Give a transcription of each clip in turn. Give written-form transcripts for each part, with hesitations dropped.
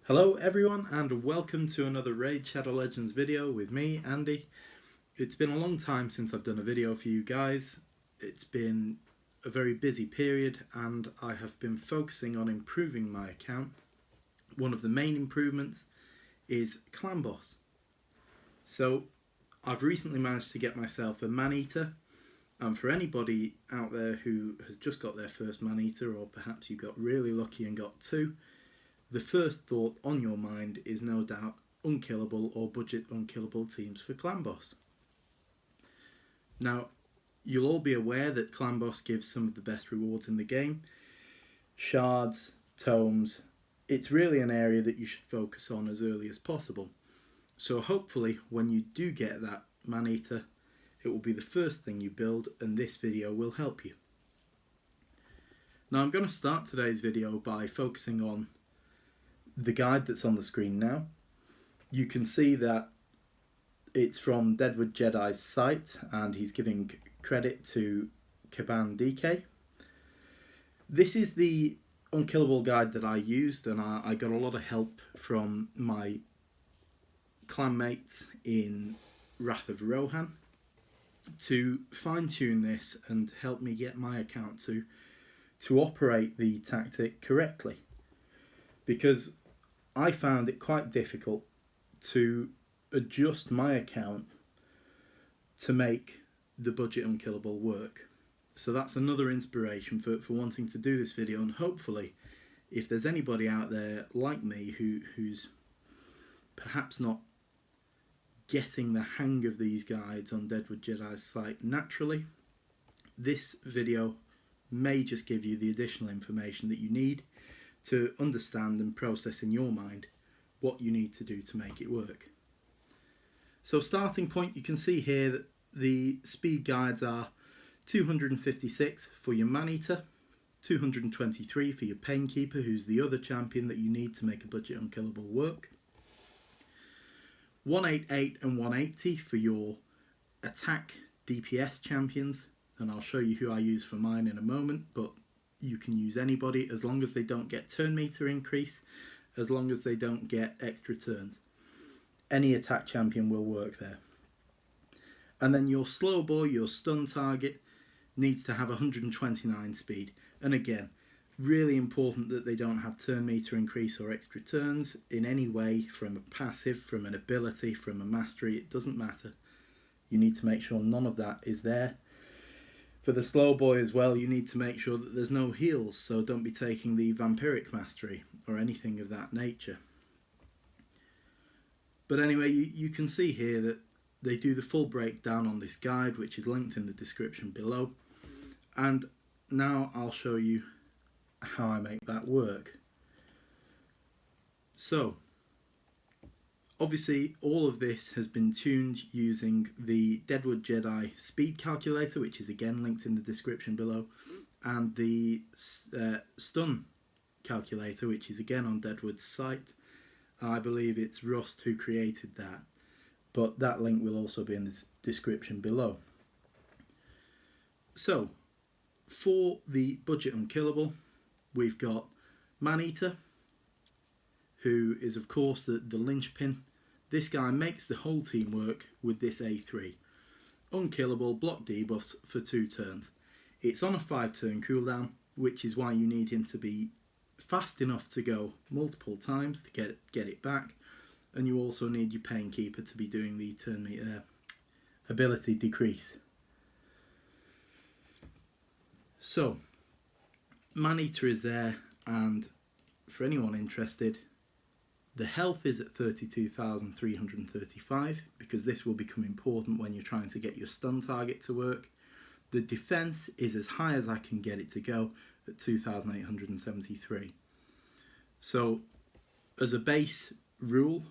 Hello everyone and welcome to another Raid Shadow Legends video with me, Andy. It's been a long time since I've done a video for you guys. It's been a very busy period and I have been focusing on improving my account. One of the main improvements is Clan Boss. So I've recently managed to get myself a Man-Eater, and for anybody out there who has just got their first Man-Eater, or perhaps you got really lucky and got two, the first thought on your mind is no doubt Unkillable or budget Unkillable teams for Clan Boss. Now, you'll all be aware that Clan Boss gives some of the best rewards in the game. Shards, tomes, it's really an area that you should focus on as early as possible. So hopefully when you do get that Man-Eater, it will be the first thing you build and this video will help you. Now I'm going to start today's video by focusing on the guide that's on the screen now. You can see that it's from Deadwood Jedi's site and he's giving credit to Caban DK. This is the Unkillable guide that I used, and I got a lot of help from my clanmates in Wrath of Rohan to fine-tune this and help me get my account to operate the tactic correctly, because I found it quite difficult to adjust my account to make the budget Unkillable work. So that's another inspiration for wanting to do this video, and hopefully if there's anybody out there like me who's perhaps not getting the hang of these guides on Deadwood Jedi's site naturally, this video may just give you the additional information that you need to understand and process in your mind what you need to do to make it work. So starting point, you can see here that the speed guides are 256 for your Man-Eater, 223 for your Painkeeper, who's the other champion that you need to make a budget Unkillable work, 188 and 180 for your attack DPS champions, and I'll show you who I use for mine in a moment, but you can use anybody as long as they don't get turn meter increase, as long as they don't get extra turns. Any attack champion will work there. And then your slow boy, your stun target, needs to have 129 speed. And again, really important that they don't have turn meter increase or extra turns in any way, from a passive, from an ability, from a mastery, it doesn't matter. You need to make sure none of that is there. For the slow boy as well, you need to make sure that there's no heals, so don't be taking the vampiric mastery or anything of that nature. But anyway, you can see here that they do the full breakdown on this guide, which is linked in the description below. And now I'll show you how I make that work. So, obviously all of this has been tuned using the Deadwood Jedi speed calculator, which is again linked in the description below, and the stun calculator, which is again on Deadwood's site. I believe it's Rust who created that, but that link will also be in the description below. So, for the budget Unkillable, we've got Man-Eater, who is of course the linchpin. This guy makes the whole team work with this A3. Unkillable, block debuffs for 2 turns. It's on a 5-turn cooldown, which is why you need him to be fast enough to go multiple times to get it back, and you also need your Painkeeper to be doing the turn meter ability decrease. So, Man-Eater is there, and for anyone interested, the health is at 32,335 because this will become important when you're trying to get your stun target to work. The defense is as high as I can get it to go at 2,873. So as a base rule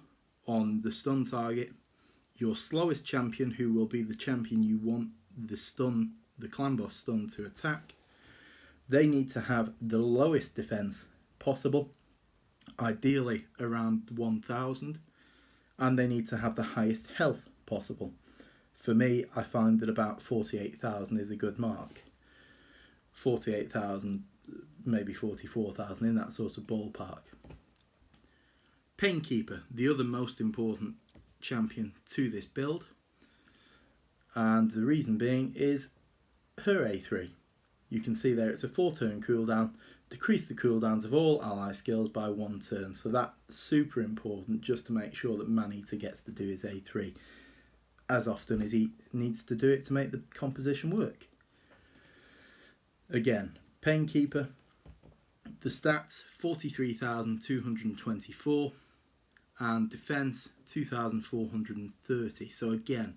on the stun target, your slowest champion, who will be the champion you want the clan boss stun to attack, they need to have the lowest defense possible, ideally around 1,000, and they need to have the highest health possible. For me, I find that about 48,000 is a good mark. 48,000, maybe 44,000, in that sort of ballpark. Painkeeper, the other most important champion to this build, and the reason being is her A3. You can see there it's a 4-turn cooldown, decrease the cooldowns of all ally skills by 1 turn, so that's super important just to make sure that Maneater gets to do his A3 as often as he needs to do it to make the composition work. Again, Painkeeper, the stats 43,224 and defense 2,430. So again,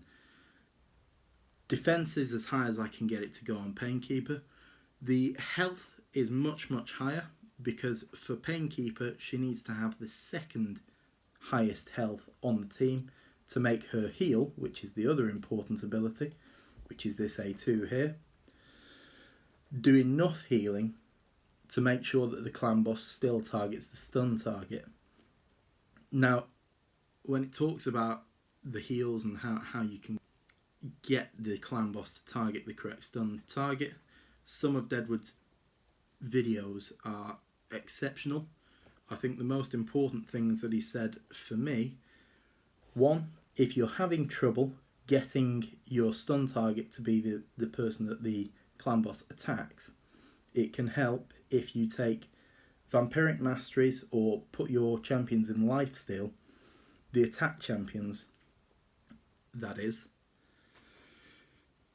defense is as high as I can get it to go on Painkeeper. The health is much higher because for Painkeeper she needs to have the second highest health on the team to make her heal, which is the other important ability, which is this A2 here, do enough healing to make sure that the clan boss still targets the stun target. Now, when it talks about the heals and how you can get the clan boss to target the correct stun target, some of Deadwood's videos are exceptional. I think the most important things that he said for me, one, if you're having trouble getting your stun target to be the person that the clan boss attacks, it can help if you take vampiric masteries or put your champions in lifesteal, the attack champions that is,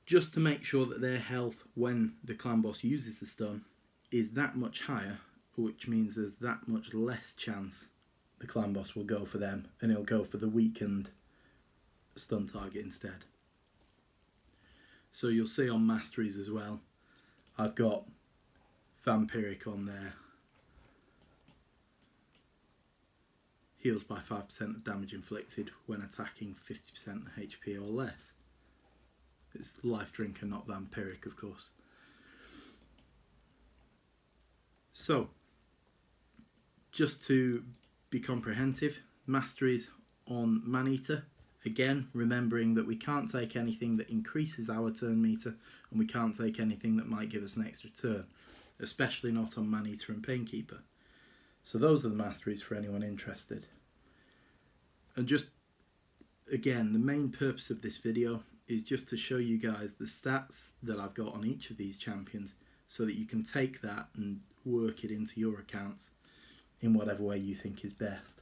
just to make sure that their health when the clan boss uses the stun is that much higher, which means there's that much less chance the clan boss will go for them and he'll go for the weakened stun target instead. So you'll see on masteries as well, I've got vampiric on there, heals by 5% of damage inflicted when attacking 50% HP or less. It's life drinker, not vampiric, of course. So, just to be comprehensive, masteries on Maneater. Again, remembering that we can't take anything that increases our turn meter, and we can't take anything that might give us an extra turn, especially not on Maneater and Painkeeper. So those are the masteries for anyone interested. And just, again, the main purpose of this video is just to show you guys the stats that I've got on each of these champions so that you can take that and work it into your accounts in whatever way you think is best.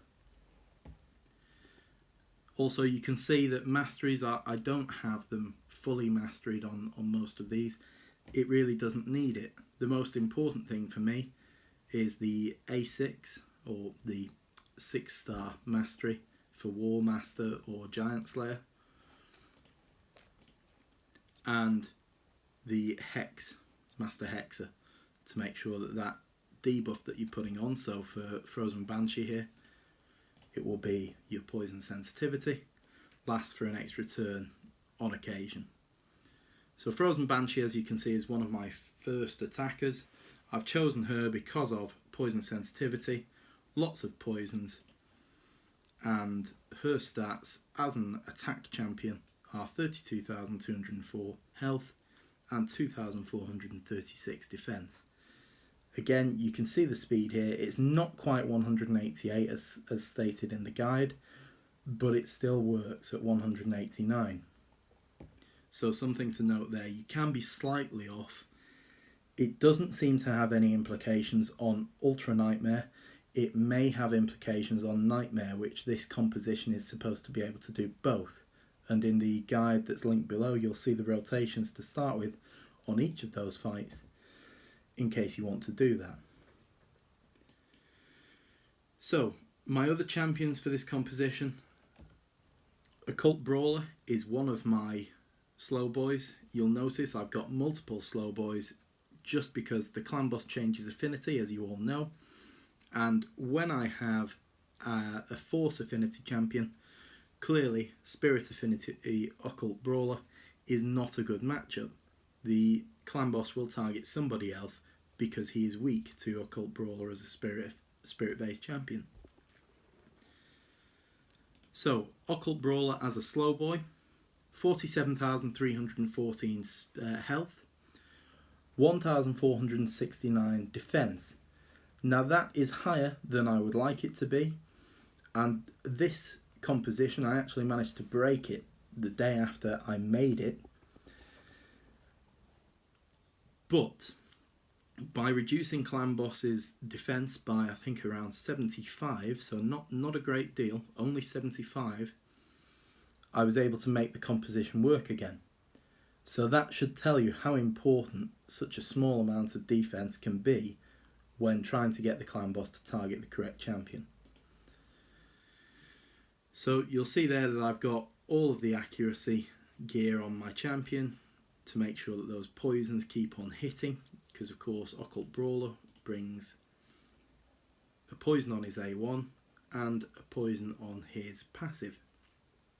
Also, you can see that masteries I don't have them fully masteried on most of these. It really doesn't need it. The most important thing for me is the A6 or the 6-star mastery for War Master or Giant Slayer, and the Hex, Master Hexer, to make sure that that debuff that you're putting on, so for Frozen Banshee here, it will be your poison sensitivity, lasts for an extra turn on occasion. So Frozen Banshee, as you can see, is one of my first attackers. I've chosen her because of poison sensitivity, lots of poisons, and her stats as an attack champion are 32,204 health and 2,436 defense. Again, you can see the speed here. It's not quite 188 as stated in the guide, but it still works at 189. So something to note there, you can be slightly off. It doesn't seem to have any implications on Ultra Nightmare. It may have implications on Nightmare, which this composition is supposed to be able to do both. And in the guide that's linked below, you'll see the rotations to start with on each of those fights, in case you want to do that. So, my other champions for this composition, Occult Brawler is one of my slow boys. You'll notice I've got multiple slow boys just because the clan boss changes affinity, as you all know, and when I have a Force affinity champion, clearly Spirit affinity Occult Brawler is not a good matchup. The clan boss will target somebody else because he is weak to Occult Brawler as a spirit-based champion. So, Occult Brawler as a slow boy, 47,314 health, 1,469 defense. Now that is higher than I would like it to be, And this composition, I actually managed to break it the day after I made it. But by reducing Clan Boss's defense by, I think, around 75, so not a great deal, only 75, I was able to make the composition work again. So that should tell you how important such a small amount of defense can be when trying to get the Clan Boss to target the correct champion. So you'll see there that I've got all of the accuracy gear on my champion to make sure that those poisons keep on hitting, because of course Occult Brawler brings a poison on his A1 and a poison on his passive.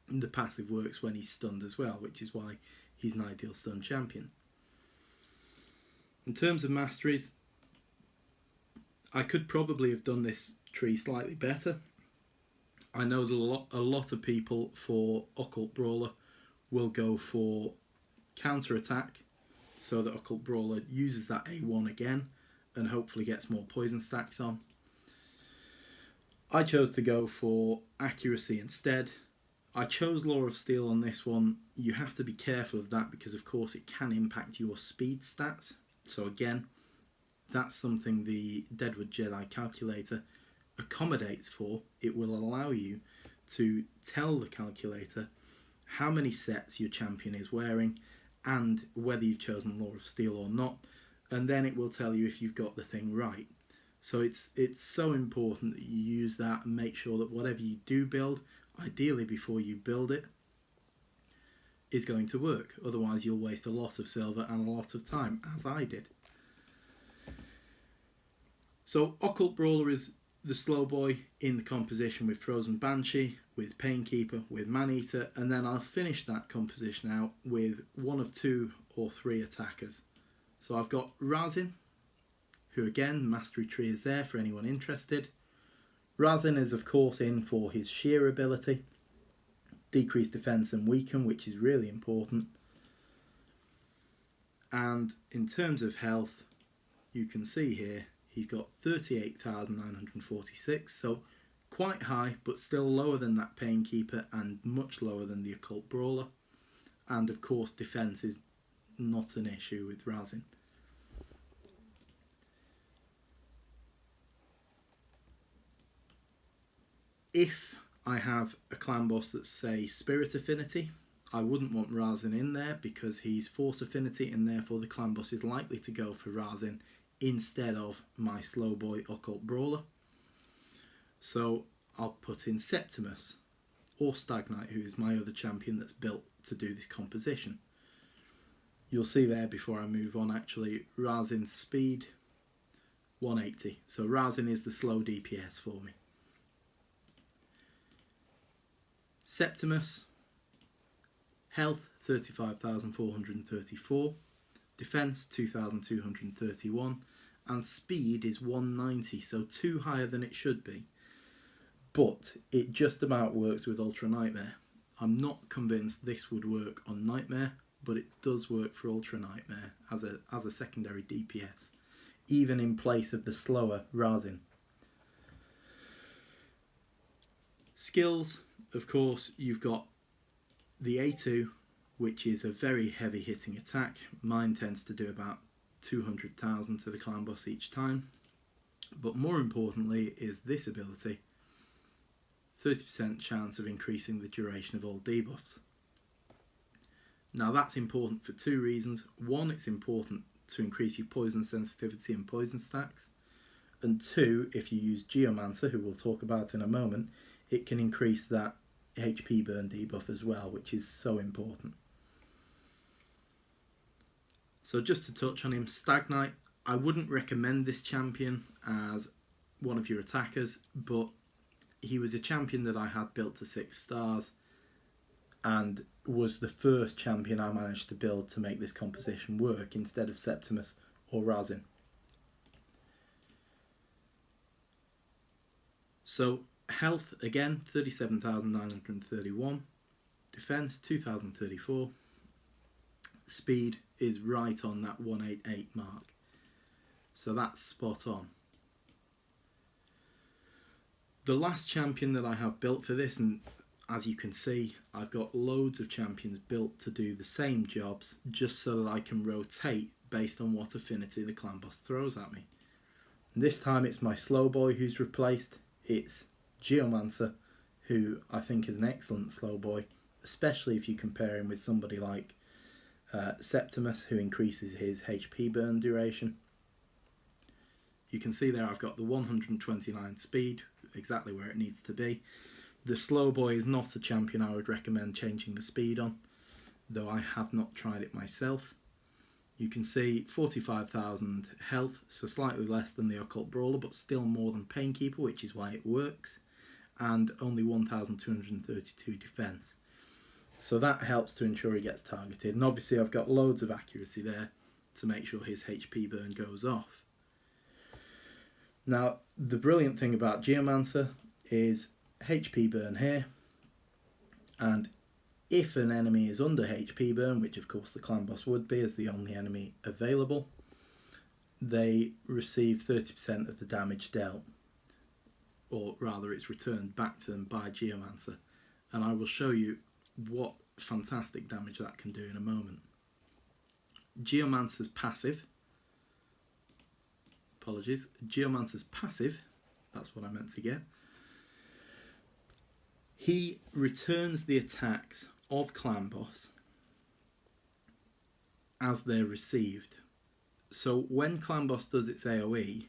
And the passive works when he's stunned as well, which is why he's an ideal stun champion. In terms of masteries, I could probably have done this tree slightly better. I know that a lot of people for Occult Brawler will go for counter attack, so that Occult Brawler uses that A1 again and hopefully gets more poison stacks on. I chose to go for accuracy instead. I chose Law of Steel on this one. You have to be careful of that because of course it can impact your speed stats. So again, that's something the Deadwood Jedi calculator accommodates for. It will allow you to tell the calculator how many sets your champion is wearing and whether you've chosen Law of Steel or not, and then it will tell you if you've got the thing right. So it's so important that you use that and make sure that whatever you do build, ideally before you build it, is going to work. Otherwise you'll waste a lot of silver and a lot of time, as I did. So Occult Brawler is the slow boy in the composition with Frozen Banshee, with Painkeeper, with Maneater, and then I'll finish that composition out with one of 2 or 3 attackers. So I've got Razin, who again, mastery tree is there for anyone interested. Razin is of course in for his sheer ability, decrease defense and weaken, which is really important. And in terms of health, you can see here he's got 38,946, so quite high, but still lower than that Painkeeper and much lower than the Occult Brawler. And of course defense is not an issue with Razin. If I have a clan boss that's, say, Spirit Affinity, I wouldn't want Razin in there because he's Force Affinity and therefore the clan boss is likely to go for Razin instead of my slow boy Occult Brawler. So I'll put in Septimus or Stag Knight, who is my other champion that's built to do this composition. You'll see there before I move on actually, Razin's speed 180. So Razin is the slow DPS for me. Septimus, health 35,434, defense 2,231, and speed is 190, so 2 higher than it should be. But it just about works with Ultra Nightmare. I'm not convinced this would work on Nightmare, but it does work for Ultra Nightmare as a secondary DPS, even in place of the slower Razin. Skills, of course, you've got the A2, which is a very heavy hitting attack. Mine tends to do about 200,000 to the clan boss each time. But more importantly is this ability, 30% chance of increasing the duration of all debuffs. Now that's important for 2 reasons. One, it's important to increase your poison sensitivity and poison stacks. And 2, if you use Geomancer, who we'll talk about in a moment, it can increase that HP burn debuff as well, which is so important. So just to touch on him, Stag Knight, I wouldn't recommend this champion as one of your attackers, but he was a champion that I had built to 6 stars and was the first champion I managed to build to make this composition work instead of Septimus or Razin. So health, again, 37,931, defense 2,034, speed is right on that 188 mark, so that's spot on. The last champion that I have built for this, and as you can see, I've got loads of champions built to do the same jobs, just so that I can rotate based on what affinity the clan boss throws at me. And this time it's my slow boy who's replaced. It's Geomancer, who I think is an excellent slow boy, especially if you compare him with somebody like Septimus, who increases his HP burn duration. You can see there I've got the 129 speed, exactly where it needs to be. The slow boy is not a champion I would recommend changing the speed on, though I have not tried it myself. You can see 45,000 health, so slightly less than the Occult Brawler, but still more than Painkeeper, which is why it works, and only 1,232 defense. So that helps to ensure he gets targeted, and obviously I've got loads of accuracy there to make sure his HP burn goes off. Now, the brilliant thing about Geomancer is HP burn here, and if an enemy is under HP burn, which of course the clan boss would be as the only enemy available, they receive 30% of the damage dealt, or rather it's returned back to them by Geomancer, and I will show you what fantastic damage that can do in a moment. Geomancer's passive, that's what I meant to get. He returns the attacks of clan boss as they're received. So when clan boss does its AoE,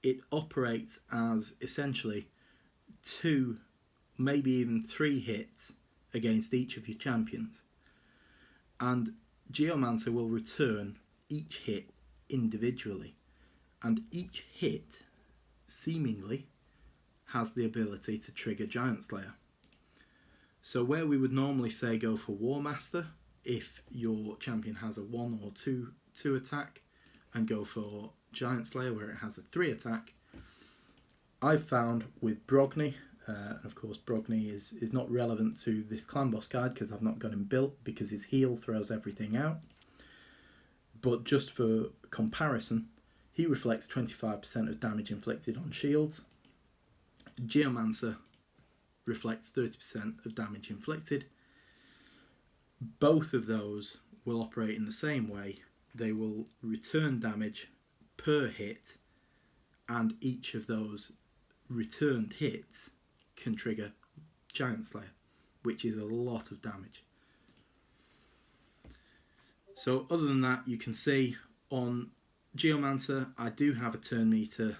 it operates as essentially 2, maybe even 3 hits against each of your champions, and Geomancer will return each hit individually, and each hit seemingly has the ability to trigger Giant Slayer. So where we would normally say go for War Master if your champion has a 1 or 2 attack, and go for Giant Slayer where it has a 3 attack, I've found with Brogni, and of course Brogni is not relevant to this clan boss guide because I've not got him built because his heal throws everything out, but just for comparison, he reflects 25% of damage inflicted on shields. Geomancer reflects 30% of damage inflicted. Both of those will operate in the same way. They will return damage per hit, and each of those returned hits can trigger Giant Slayer, which is a lot of damage. So other than that, you can see on Geomancer I do have a turn meter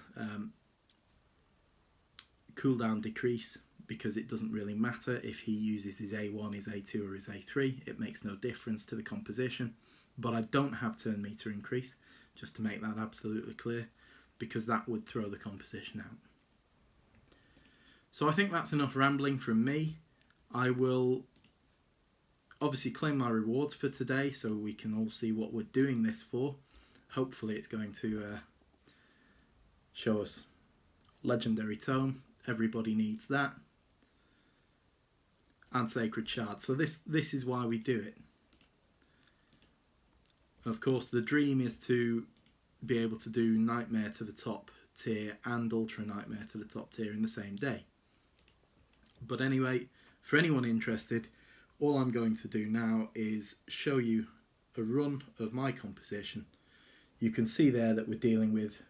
cooldown decrease, because it doesn't really matter if he uses his A1, his A2 or his A3, it makes no difference to the composition. But I don't have turn meter increase, just to make that absolutely clear, because that would throw the composition out. So I think that's enough rambling from me. I will obviously claim my rewards for today so we can all see what we're doing this for. Hopefully it's going to show us Legendary Tome. Everybody needs that. And Sacred Shard. So this is why we do it. Of course, the dream is to be able to do Nightmare to the top tier and Ultra Nightmare to the top tier in the same day. But anyway, for anyone interested, all I'm going to do now is show you a run of my composition. You can see there that we're dealing with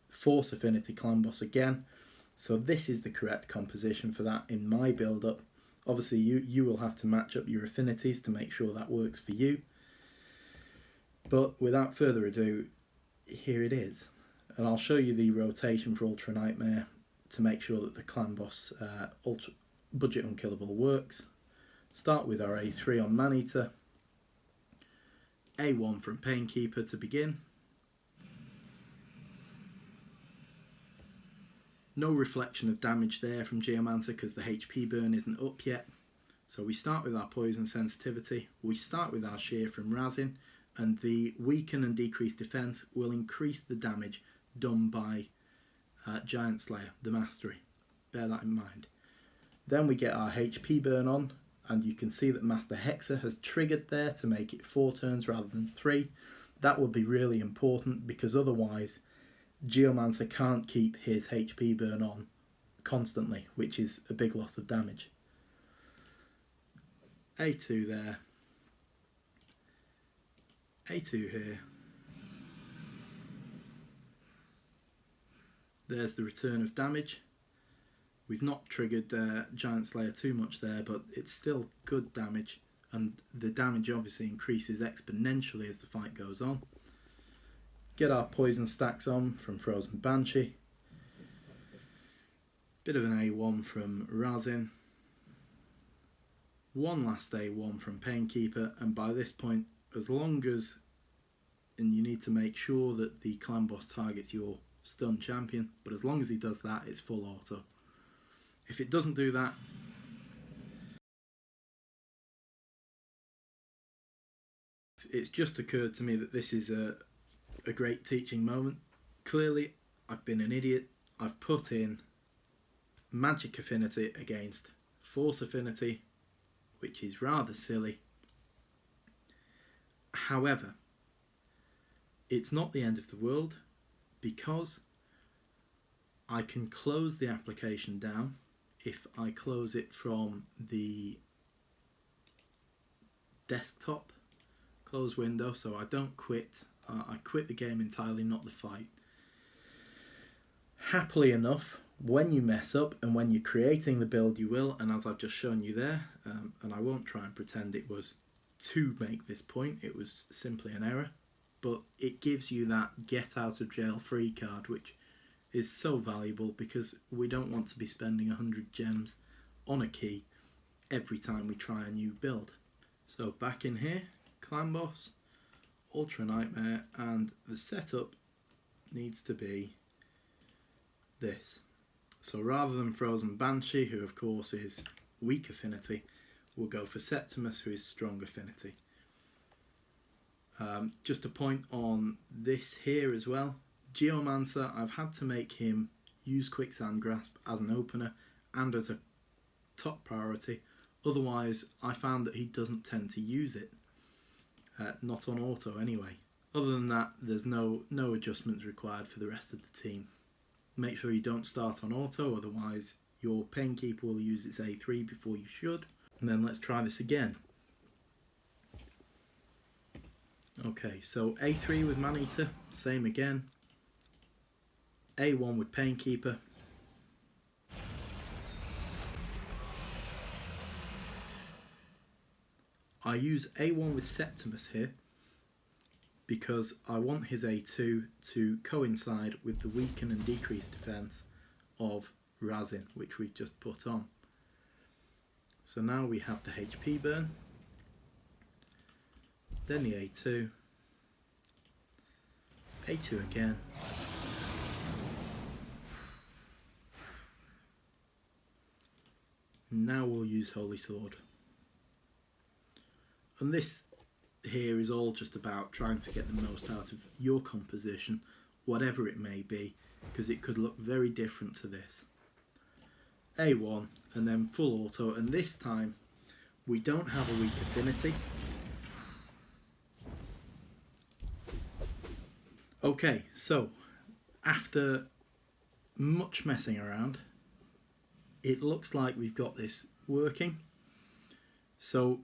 Force Affinity Clan Boss again. So this is the correct composition for that in my build-up. Obviously you will have to match up your affinities to make sure that works for you. But without further ado, here it is. And I'll show you the rotation for Ultra Nightmare to make sure that the Clan Boss Budget Unkillable works. Start with our A3 on Maneater. A1 from Painkeeper to begin. No reflection of damage there from Geomancer because the HP burn isn't up yet. So we start with our Poison Sensitivity. We start with our Shear from Razin. And the Weaken and Decrease Defense will increase the damage done by Giant Slayer, the Mastery. Bear that in mind. Then we get our HP burn on, and you can see that Master Hexer has triggered there to make it 4 turns rather than 3. That would be really important because otherwise Geomancer can't keep his HP burn on constantly, which is a big loss of damage. A2 there, A2 here. There's the return of damage. We've not triggered Giant Slayer too much there, but it's still good damage, and the damage obviously increases exponentially as the fight goes on. Get our poison stacks on from Frozen Banshee. Bit of an A1 from Razin. One last A1 from Painkeeper, and by this point, as long as, and you need to make sure that the clan boss targets your stun champion, but as long as he does that, it's full auto. If it doesn't do that, it's just occurred to me that this is a great teaching moment. Clearly, I've been an idiot. I've put in Magic Affinity against Force Affinity, which is rather silly. However, it's not the end of the world, because I can close the application down if I close it from the desktop close window, so I don't quit. I quit the game entirely, not the fight. Happily enough, when you mess up and when you're creating the build, you will, and as I've just shown you there, and I won't try and pretend it was to make this point, it was simply an error, but it gives you that get out of jail free card, which is so valuable because we don't want to be spending 100 gems on a key every time we try a new build. So back in here, Clan Boss, Ultra Nightmare, and the setup needs to be this. So rather than Frozen Banshee, who of course is weak affinity, we'll go for Septimus, who is strong affinity. Just a point on this here as well. Geomancer, I've had to make him use Quicksand Grasp as an opener and as a top priority. Otherwise, I found that he doesn't tend to use it. Not on auto anyway. Other than that, there's no adjustments required for the rest of the team. Make sure you don't start on auto, otherwise your Painkeeper will use its A3 before you should. And then let's try this again. Okay, so A3 with Maneater, same again. A1 with Painkeeper. I use A1 with Septimus here because I want his A2 to coincide with the weaken and decrease defense of Razin, which we've just put on. So now we have the HP burn, then the A2, A2 again, now we'll use Holy Sword. And this here is all just about trying to get the most out of your composition, whatever it may be, because it could look very different to this. A1 and then full auto, and this time we don't have a weak affinity. Okay, so after much messing around, it looks like we've got this working. So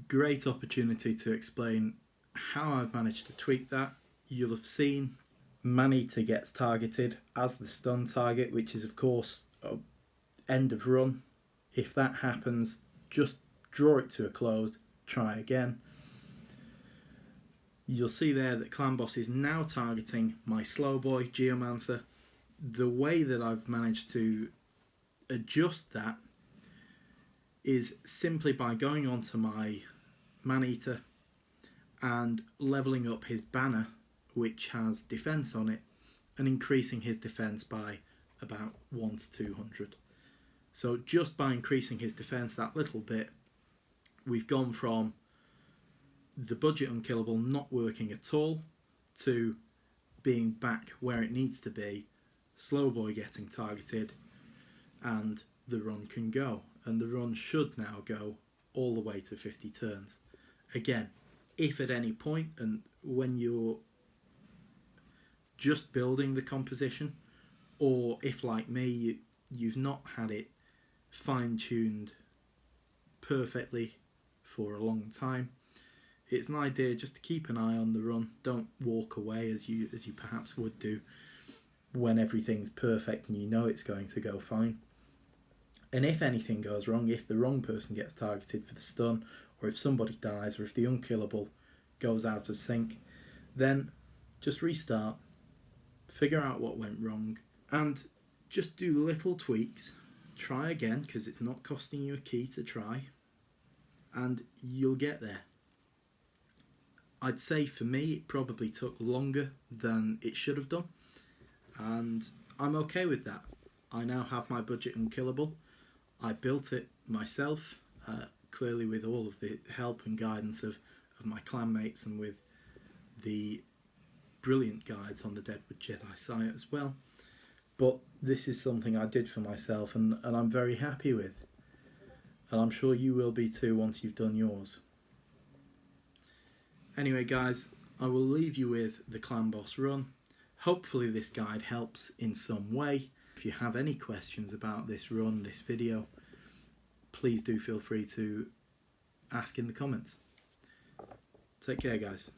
great opportunity to explain how I've managed to tweak that. You'll have seen Maneater gets targeted as the stun target, which is of course end of run. If that happens, just draw it to a close, try again. You'll see there that Clan Boss is now targeting my slow boy Geomancer. The way that I've managed to adjust that is simply by going onto my Maneater and levelling up his banner, which has defense on it, and increasing his defense by about 1 to 200. So just by increasing his defense that little bit, we've gone from the budget Unkillable not working at all to being back where it needs to be, slow boy getting targeted, and the run can go. And the run should now go all the way to 50 turns. Again, if at any point, and when you're just building the composition, or if like me you've not had it fine-tuned perfectly for a long time, it's an idea just to keep an eye on the run. Don't walk away as you perhaps would do when everything's perfect and you know it's going to go fine. And if anything goes wrong, if the wrong person gets targeted for the stun, or if somebody dies, or if the unkillable goes out of sync, then just restart, figure out what went wrong, and just do little tweaks. Try again, because it's not costing you a key to try, and you'll get there. I'd say for me it probably took longer than it should have done, and I'm okay with that. I now have my budget Unkillable. I built it myself, clearly with all of the help and guidance of my clanmates, and with the brilliant guides on the Deadwood Jedi site as well. But this is something I did for myself, and I'm very happy with. And I'm sure you will be too once you've done yours. Anyway guys, I will leave you with the Clan Boss run. Hopefully this guide helps in some way. If you have any questions about this run, this video, please do feel free to ask in the comments. Take care guys.